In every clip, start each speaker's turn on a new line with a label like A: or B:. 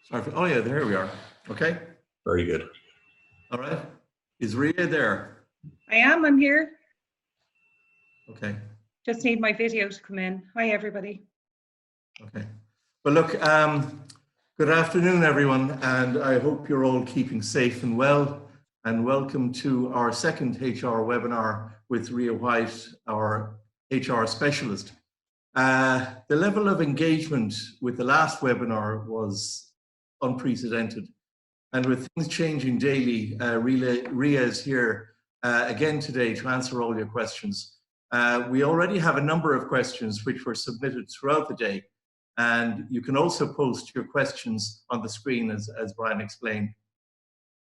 A: Sorry. Oh yeah, there we are. Okay.
B: Very good.
A: All right. Is Ria there?
C: I am. I'm here.
A: Okay.
C: Just need my video to come in. Hi, everybody.
A: Okay. Well, look, good afternoon, everyone, and I hope you're all keeping safe and well. And welcome to our second HR webinar with Ria White, our HR specialist. The level of engagement with the last webinar was unprecedented. And with things changing daily, Ria is here again today to answer all your questions. We already have a number of questions which were submitted throughout the day. And you can also post your questions on the screen as Brian explained.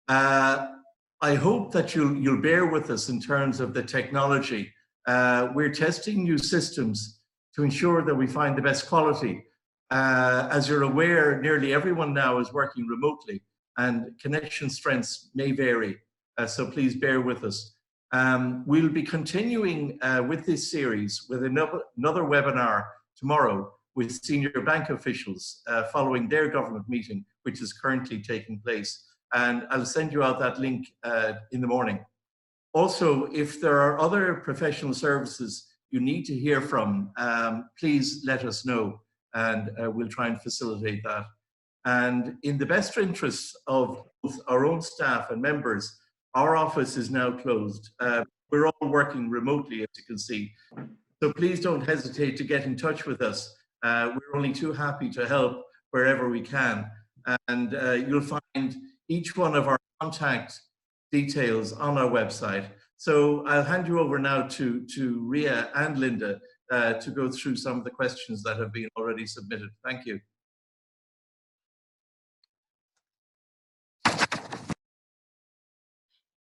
A: I hope that you'll bear with us in terms of the technology. We're testing new systems to ensure that we find the best quality. As you're aware, nearly everyone now is working remotely and connection strengths may vary, so please bear with us. We'll be continuing with this series with another webinar tomorrow with senior bank officials following their government meeting, which is currently taking place. And I'll send you out that link in the morning. Also, if there are other professional services you need to hear from, please let us know and we'll try and facilitate that. And in the best interests of both our own staff and members, our office is now closed. We're all working remotely, as you can see. So please don't hesitate to get in touch with us. We're only too happy to help wherever we can. And you'll find each one of our contact details on our website. So I'll hand you over now to Ria and Linda to go through some of the questions that have been already submitted. Thank you.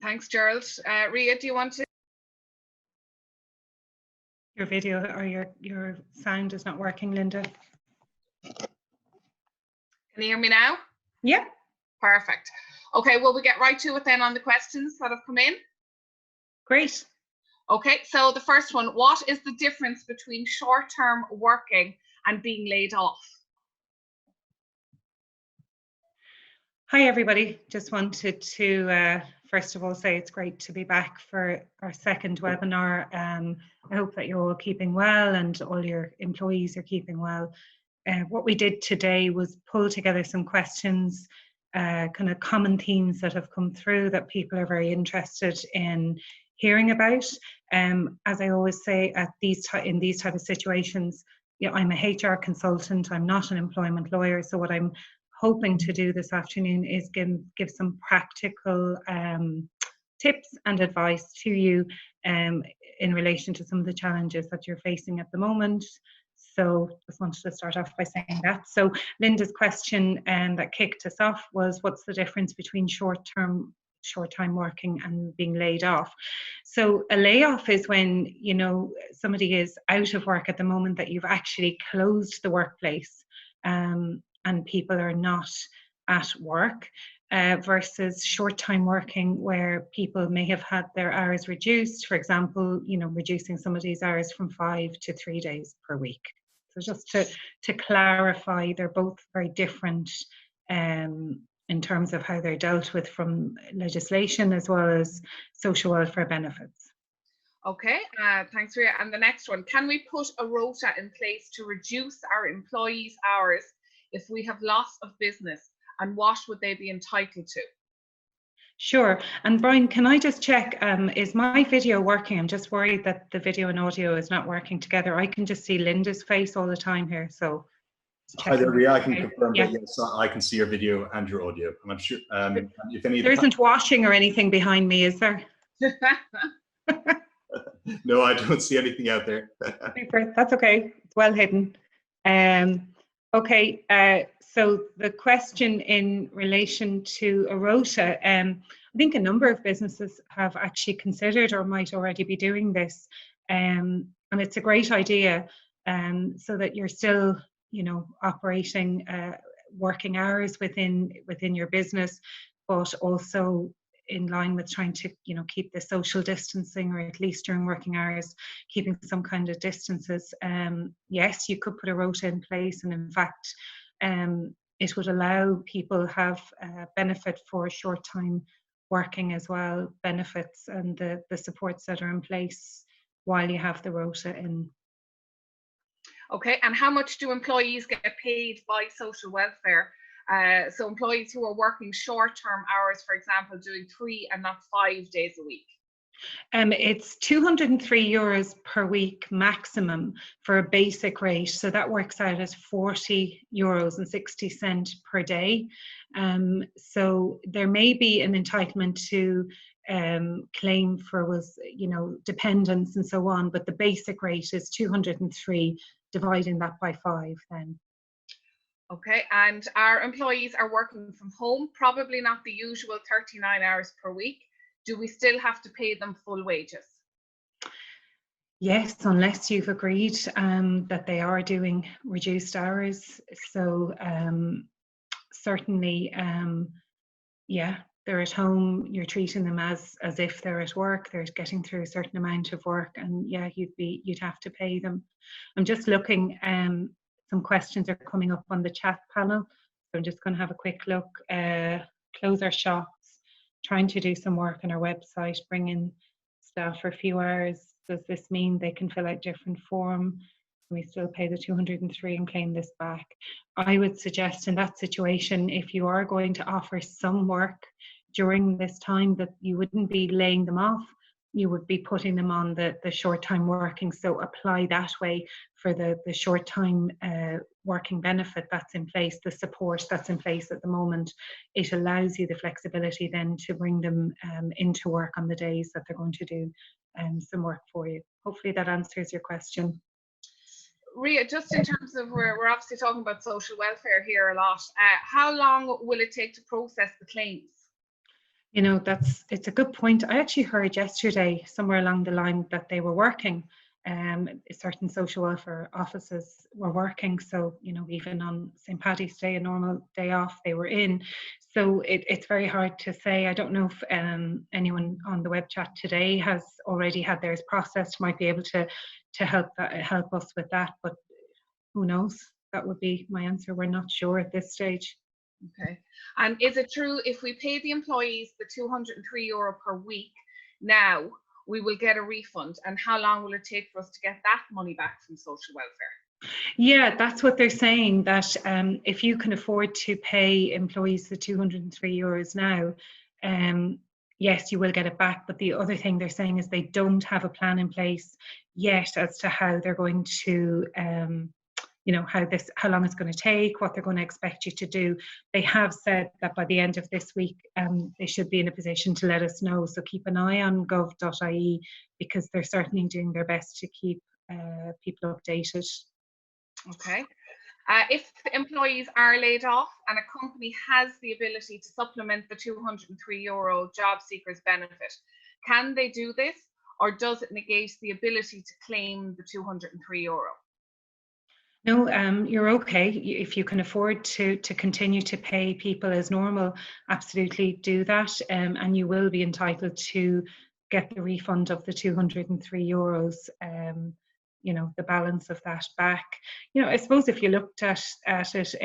D: Thanks, Gerald. Ria, do you want to?
C: Your video or your sound is not working, Linda.
D: Can you hear me now?
C: Yeah.
D: Perfect. Okay, well, we get right to it then on the questions that have come in.
C: Great.
D: Okay, so the first one, what is the difference between short-term working and being laid off?
C: Hi, everybody. Just wanted to, first of all, say it's great to be back for our second webinar. I hope that you're all keeping well and all your employees are keeping well. What we did today was pull together some questions, kind of common themes that have come through that people are very interested in hearing about. As I always say, in these type of situations, you know, I'm a HR consultant, I'm not an employment lawyer, so what I'm hoping to do this afternoon is give some practical tips and advice to you in relation to some of the challenges that you're facing at the moment. So just wanted to start off by saying that. So Linda's question that kicked us off was, what's the difference between short-time working and being laid off? So a layoff is when, you know, somebody is out of work at the moment that you've actually closed the workplace and people are not at work, versus short-time working where people may have had their hours reduced, for example, you know, reducing somebody's hours from 5 to 3 days per week. So just to clarify, they're both very different in terms of how they're dealt with from legislation as well as social welfare benefits.
D: Okay, thanks, Ria. And the next one, can we put a rota in place to reduce our employees' hours if we have loss of business, and what would they be entitled to?
C: Sure. And Brian, can I just check, is my video working? I'm just worried that the video and audio is not working together. I can just see Linda's face all the time here, so.
B: Hi there, Ria. I can confirm that yes, I can see your video and your audio, and I'm sure if any.
C: There isn't washing or anything behind me, is there?
B: No, I don't see anything out there.
C: Super. That's okay. It's well hidden. Okay, so the question in relation to a rota, I think a number of businesses have actually considered or might already be doing this, and it's a great idea, so that you're still, you know, operating working hours within your business, but also in line with trying to, you know, keep the social distancing, or at least during working hours, keeping some kind of distances. Yes, you could put a rota in place, and in fact, it would allow people have benefit for short time working as well, benefits and the supports that are in place while you have the rota in.
D: Okay, and how much do employees get paid by social welfare? So employees who are working short-term hours, for example, doing 3 and not 5 days a week.
C: It's €203 per week maximum for a basic rate. So that works out as €40.60 per day. So there may be an entitlement to claim for dependents and so on, but the basic rate is 203, dividing that by 5 then.
D: Okay, and our employees are working from home, probably not the usual 39 hours per week. Do we still have to pay them full wages?
C: Yes, unless you've agreed that they are doing reduced hours. So certainly, yeah, they're at home, you're treating them as if they're at work, they're getting through a certain amount of work, and yeah, you'd have to pay them. I'm just looking, some questions are coming up on the chat panel, so I'm just going to have a quick look. Close our shops, trying to do some work on our website, bring in staff for a few hours. Does this mean they can fill out different form? Can we still pay the 203 and claim this back? I would suggest in that situation, if you are going to offer some work during this time, that you wouldn't be laying them off, you would be putting them on the short time working. So apply that way for the short time working benefit that's in place, the support that's in place at the moment. It allows you the flexibility then to bring them into work on the days that they're going to do some work for you. Hopefully that answers your question.
D: Ria, just in terms of, we're obviously talking about social welfare here a lot. How long will it take to process the claims?
C: You know, it's a good point. I actually heard yesterday somewhere along the line that they were working. Certain social welfare offices were working. So, you know, even on St. Paddy's Day, a normal day off, they were in. So it's very hard to say. I don't know if anyone on the web chat today has already had theirs processed, might be able to help us with that. But who knows? That would be my answer. We're not sure at this stage.
D: Okay. And is it true if we pay the employees the €203 per week now, we will get a refund? And how long will it take for us to get that money back from social welfare?
C: Yeah, that's what they're saying, that if you can afford to pay employees the €203 now, yes, you will get it back. But the other thing they're saying is they don't have a plan in place yet as to how they're going to you know, how long it's going to take, what they're going to expect you to do. They have said that by the end of this week, they should be in a position to let us know. So keep an eye on gov.ie, because they're certainly doing their best to keep people updated.
D: Okay. If employees are laid off and a company has the ability to supplement the €203 job seekers benefit, can they do this, or does it negate the ability to claim the €203?
C: No, you're okay. If you can afford to continue to pay people as normal, absolutely do that, and you will be entitled to get the refund of the €203. You know, the balance of that back. You know, I suppose if you looked at it,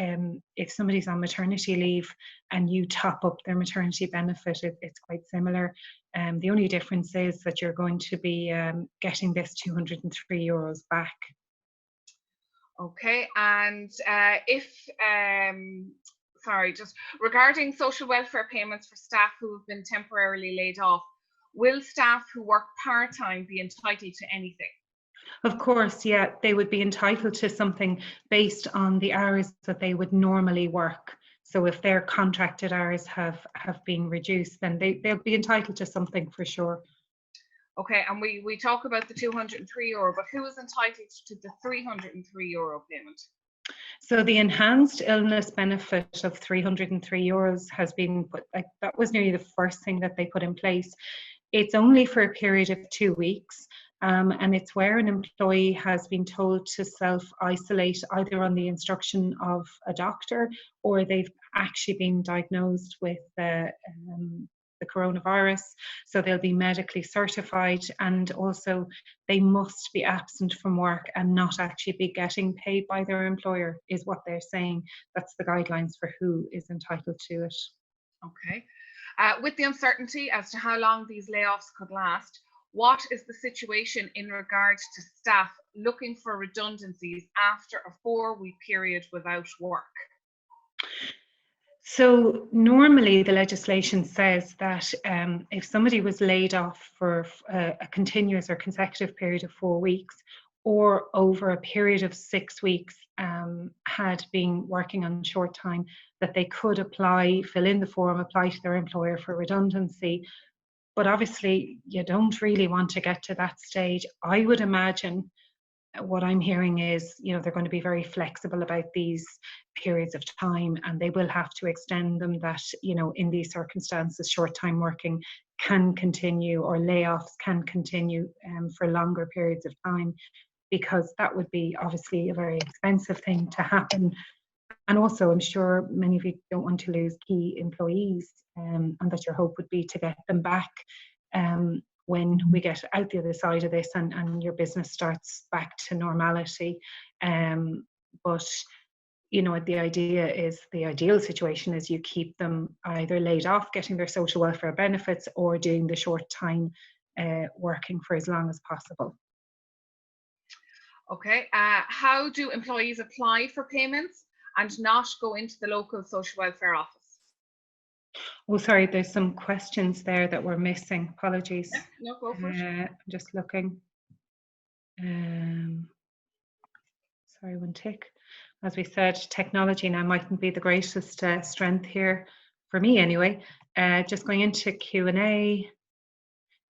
C: if somebody's on maternity leave and you top up their maternity benefit, it's quite similar. The only difference is that you're going to be getting this €203 back.
D: Okay, and just regarding social welfare payments for staff who have been temporarily laid off, will staff who work part-time be entitled to anything?
C: Of course, yeah, they would be entitled to something based on the hours that they would normally work. So if their contracted hours have been reduced, then they'll be entitled to something for sure.
D: Okay, and we talk about the €203, but who is entitled to the €303 payment?
C: So the enhanced illness benefit of €303 has been put, like, that was nearly the first thing that they put in place. It's only for a period of 2 weeks, and it's where an employee has been told to self-isolate either on the instruction of a doctor, or they've actually been diagnosed with the coronavirus. So they'll be medically certified, and also they must be absent from work and not actually be getting paid by their employer, is what they're saying. That's the guidelines for who is entitled to it.
D: Okay. With the uncertainty as to how long these layoffs could last, what is the situation in regards to staff looking for redundancies after a 4-week period without work?
C: So normally the legislation says that if somebody was laid off for a continuous or consecutive period of 4 weeks, or over a period of 6 weeks had been working on short time, that they could apply, fill in the form, apply to their employer for redundancy. But obviously you don't really want to get to that stage. I would imagine what I'm hearing is, they're going to be very flexible about these periods of time, and they will have to extend them, that, in these circumstances, short time working can continue, or layoffs can continue for longer periods of time, because that would be obviously a very expensive thing to happen. And also, I'm sure many of you don't want to lose key employees, and that your hope would be to get them back when we get out the other side of this and your business starts back to normality. But the ideal situation is you keep them either laid off, getting their social welfare benefits, or doing the short time working for as long as possible.
D: Okay. How do employees apply for payments and not go into the local social welfare office?
C: Oh, sorry, there's some questions there that we're missing. Apologies.
D: Yeah, no, go for it.
C: I'm just looking. Sorry, one tick. As we said, technology now mightn't be the greatest strength here, for me anyway. Just going into Q&A.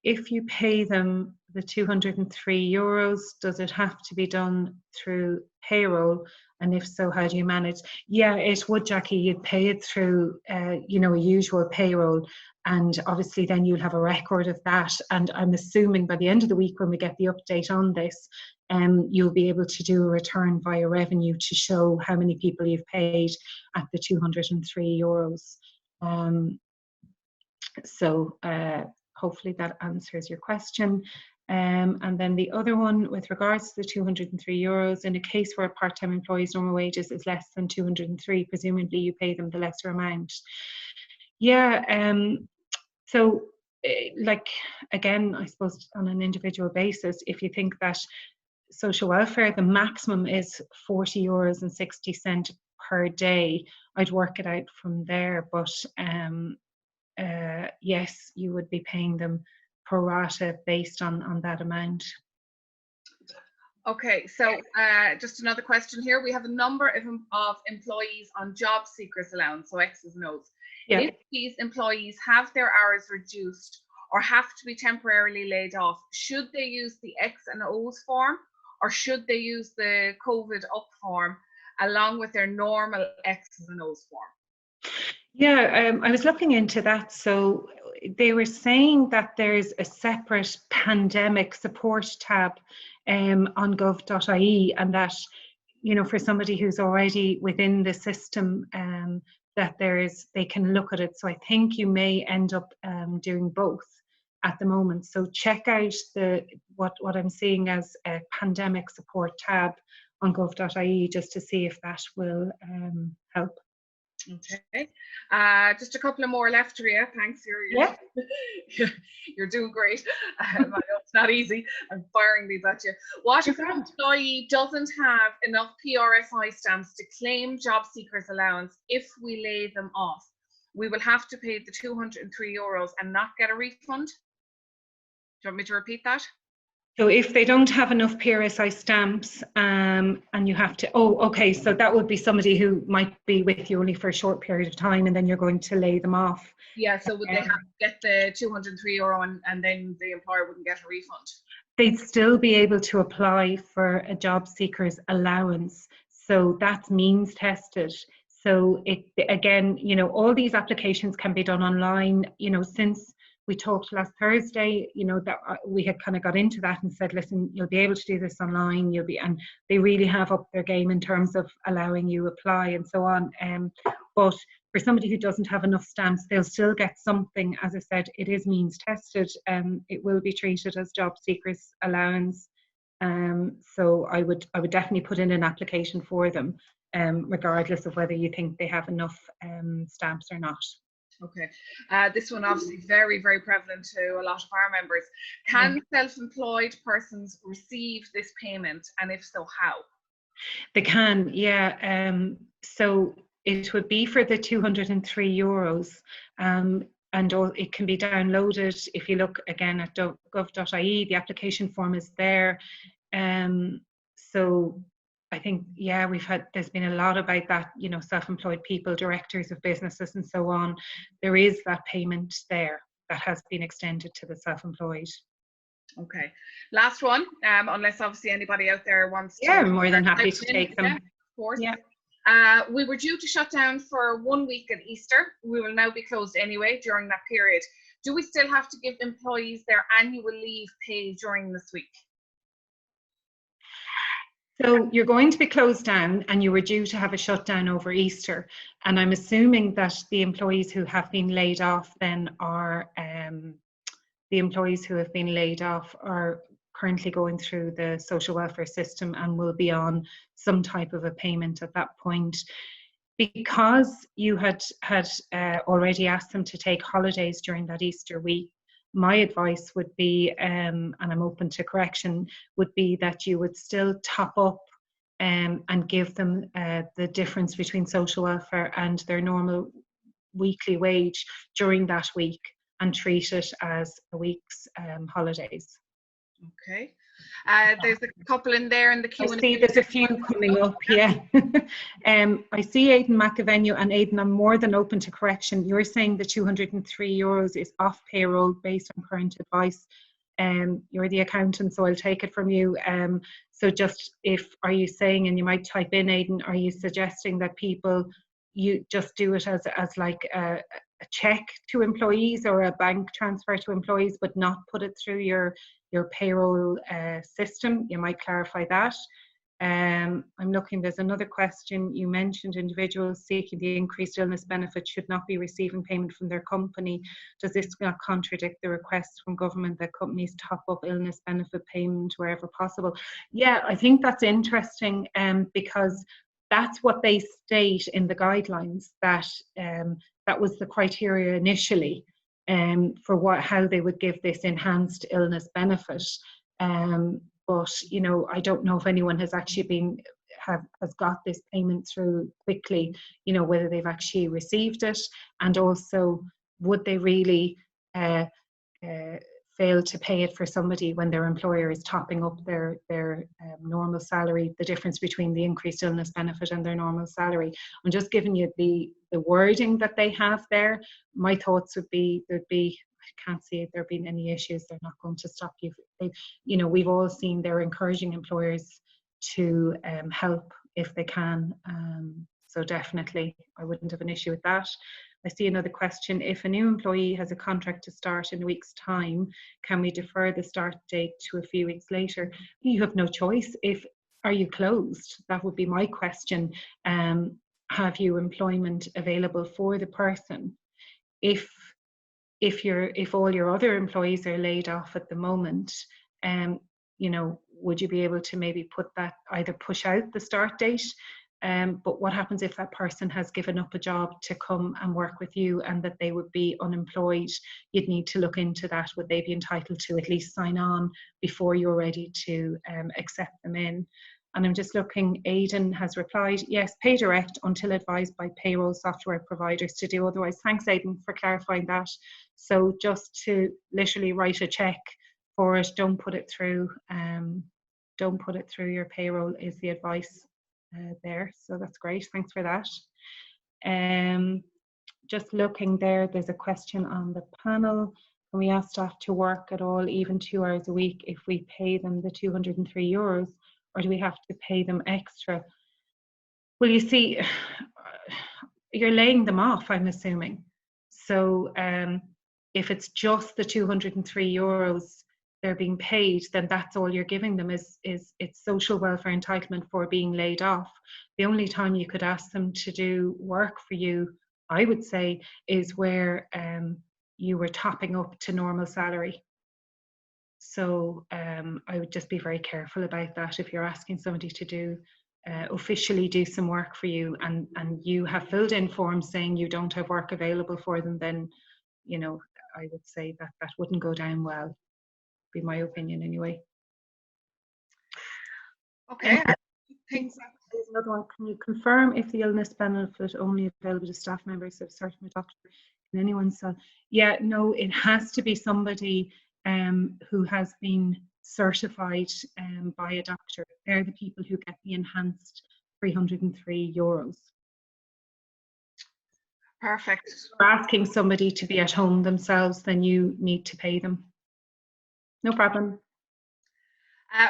C: If you pay them the €203, does it have to be done through payroll? And if so, how do you manage? Yeah, it would, Jackie. You'd pay it through, a usual payroll. And obviously then you'll have a record of that. And I'm assuming by the end of the week, when we get the update on this, you'll be able to do a return via revenue to show how many people you've paid at the €203. Hopefully that answers your question. And then the other one, with regards to the €203, in a case where a part-time employee's normal wages is less than 203, presumably you pay them the lesser amount. Yeah, again, I suppose on an individual basis, if you think that social welfare, the maximum is €40.60 per day, I'd work it out from there. But yes, you would be paying them pro rata based on that amount.
D: Okay, so just another question here. We have a number of employees on job seekers allowance, so X's and O's.
C: Yeah.
D: If these employees have their hours reduced or have to be temporarily laid off, should they use the X and O's form, or should they use the COVID up form along with their normal X's and O's form?
C: Yeah, I was looking into that. So they were saying that there's a separate pandemic support tab on gov.ie, and that, for somebody who's already within the system, that they can look at it. So I think you may end up doing both at the moment. So check out what I'm seeing as a pandemic support tab on gov.ie, just to see if that will help.
D: Okay, just a couple of more left, Ria. Thanks. You're doing great. I know it's not easy. I'm firing these at you. What if an employee doesn't have enough PRSI stamps to claim job seekers allowance? If we lay them off, we will have to pay the €203 and not get a refund. Do you want me to repeat that?
C: So if they don't have enough PRSI stamps and you have to, okay, so that would be somebody who might be with you only for a short period of time, and then you're going to lay them off.
D: Yeah, so would they have to get the €203 and then the employer wouldn't get a refund?
C: They'd still be able to apply for a job seeker's allowance. So that's means tested. So again, all these applications can be done online. Since we talked last Thursday, that we had kind of got into that and said, listen, you'll be able to do this online. And they really have upped their game in terms of allowing you apply and so on. But For somebody who doesn't have enough stamps, they'll still get something. As I said, it is means tested. It will be treated as job seekers allowance. So I would definitely put in an application for them, regardless of whether you think they have enough stamps or not.
D: Okay, this one obviously very, very prevalent to a lot of our members. Can self-employed persons receive this payment, and if so, how?
C: They can, yeah. So it would be for the €203, and it can be downloaded. If you look again at gov.ie, the application form is there. So I think, yeah, there's been a lot about that, you know, self-employed people, directors of businesses and so on. There is that payment there that has been extended to the self-employed.
D: Okay, last one, unless obviously anybody out there wants to.
C: Yeah, I'm more than happy to take them.
D: Yeah, of course.
C: Yeah.
D: We were due to shut down for 1 week at Easter. We will now be closed anyway during that period. Do we still have to give employees their annual leave paid during this week?
C: So you're going to be closed down, and you were due to have a shutdown over Easter. And I'm assuming that the employees who have been laid off then are currently going through the social welfare system and will be on some type of a payment at that point. Because you had already asked them to take holidays during that Easter week, my advice would be, and I'm open to correction, would be that you would still top up and give them the difference between social welfare and their normal weekly wage during that week, and treat it as a week's holidays.
D: Okay. There's a couple in there in the Q&A.
C: I see there's a few coming up, yeah. I see Aidan McAvenue, and Aidan, I'm more than open to correction. You're saying the €203 is off payroll based on current advice. You're the accountant, so I'll take it from you. So just are you saying, and you might type in, Aidan, are you suggesting that you just do it as like a check to employees or a bank transfer to employees, but not put it through your payroll system? You might clarify that. I'm looking, there's another question. You mentioned individuals seeking the increased illness benefit should not be receiving payment from their company. Does this not contradict the request from government that companies top up illness benefit payment wherever possible? Yeah, I think that's interesting, because that's what they state in the guidelines, that that was the criteria initially for how they would give this enhanced illness benefit. But you know, I don't know if anyone has actually has got this payment through quickly. You know, whether they've actually received it, and also would they really fail to pay it for somebody when their employer is topping up their normal salary, the difference between the increased illness benefit and their normal salary. I'm just giving you the wording that they have there. My thoughts would be, I can't see there being any issues. They're not going to stop you. You know, we've all seen they're encouraging employers to help if they can. So definitely, I wouldn't have an issue with that. I see another question. If a new employee has a contract to start in a week's time, can we defer the start date to a few weeks later? You have no choice. Are you closed? That would be my question. Have you employment available for the person? If all your other employees are laid off at the moment, you know, would you be able to maybe either push out the start date? But what happens if that person has given up a job to come and work with you and that they would be unemployed? You'd need to look into that. Would they be entitled to at least sign on before you're ready to accept them in? And I'm just looking, Aidan has replied, yes, pay direct until advised by payroll software providers to do otherwise. Thanks, Aidan, for clarifying that. So just to literally write a check for it, don't put it through your payroll is the advice there. So that's great, thanks for that. Just looking there's a question on the panel. Can we ask staff to work at all, even 2 hours a week, if we pay them the €203? Or do we have to pay them extra? Well, you see, you're laying them off, I'm assuming. So if it's just the €203 they're being paid, then that's all you're giving them is it's social welfare entitlement for being laid off. The only time you could ask them to do work for you I would say, is where you were topping up to normal salary. So I would just be very careful about that. If you're asking somebody to do officially do some work for you, and you have filled in forms saying you don't have work available for them, then, you know, I would say that that wouldn't go down well. Be my opinion anyway.
D: Okay.
C: There's another one. Can you confirm if the illness benefit only available to staff members of certain doctor? Can anyone sell? Yeah, no, it has to be somebody who has been certified by a doctor. They're the people who get the enhanced €303.
D: Perfect.
C: If you're asking somebody to be at home themselves, then you need to pay them. No problem.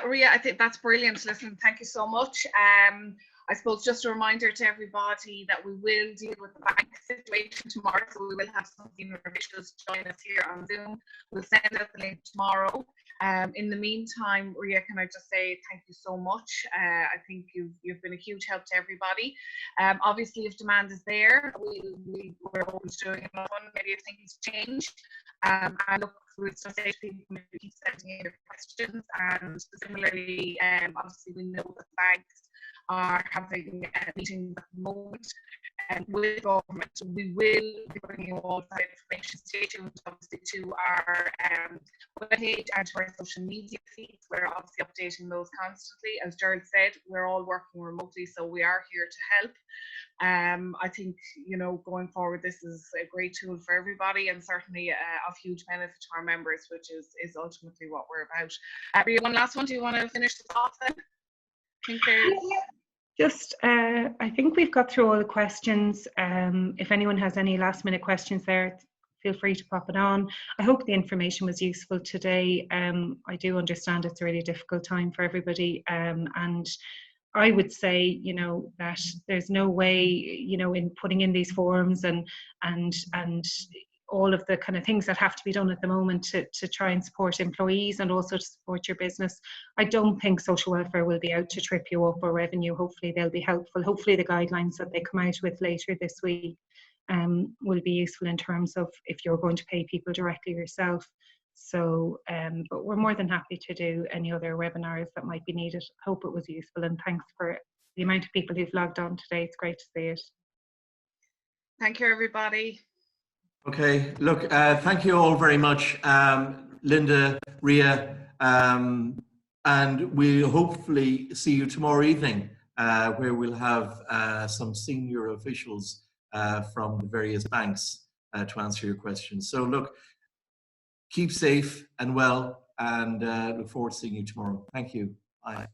D: Ria, I think that's brilliant. Listen, thank you so much. I suppose just a reminder to everybody that we will deal with the bank situation tomorrow, so we will have some senior officials join us here on Zoom. We'll send out the link tomorrow. In the meantime, Ria, can I just say thank you so much. I think you've been a huge help to everybody. Obviously, if demand is there, we're always doing another one. Maybe if things change. And look, we'll just say to people, maybe keep sending in your questions. And similarly, obviously, we know that banks are having meetings at the moment with government. We will be bringing you all that information. Stay tuned, obviously, to our webpage and to our social media feeds. We're obviously updating those constantly. As Gerald said, we're all working remotely, so we are here to help. I think, you know, going forward, this is a great tool for everybody, and certainly of huge benefit to our members, which is ultimately what we're about. Ria, one last one. Do you want to finish this off then?
C: Just, I think we've got through all the questions. If anyone has any last minute questions there, feel free to pop it on. I hope the information was useful today. I do understand it's a really difficult time for everybody, and I would say, you know, that there's no way, you know, in putting in these forms and all of the kind of things that have to be done at the moment to try and support employees and also to support your business. I don't think social welfare will be out to trip you up, or revenue. Hopefully they'll be helpful. Hopefully the guidelines that they come out with later this week will be useful in terms of if you're going to pay people directly yourself. So, but we're more than happy to do any other webinars that might be needed. Hope it was useful, and thanks for the amount of people who've logged on today. It's great to see it.
D: Thank you, everybody.
A: Okay, look, thank you all very much, Linda, Ria, and we'll hopefully see you tomorrow evening, where we'll have some senior officials from the various banks to answer your questions. So look, keep safe and well, and look forward to seeing you tomorrow. Thank you. Bye.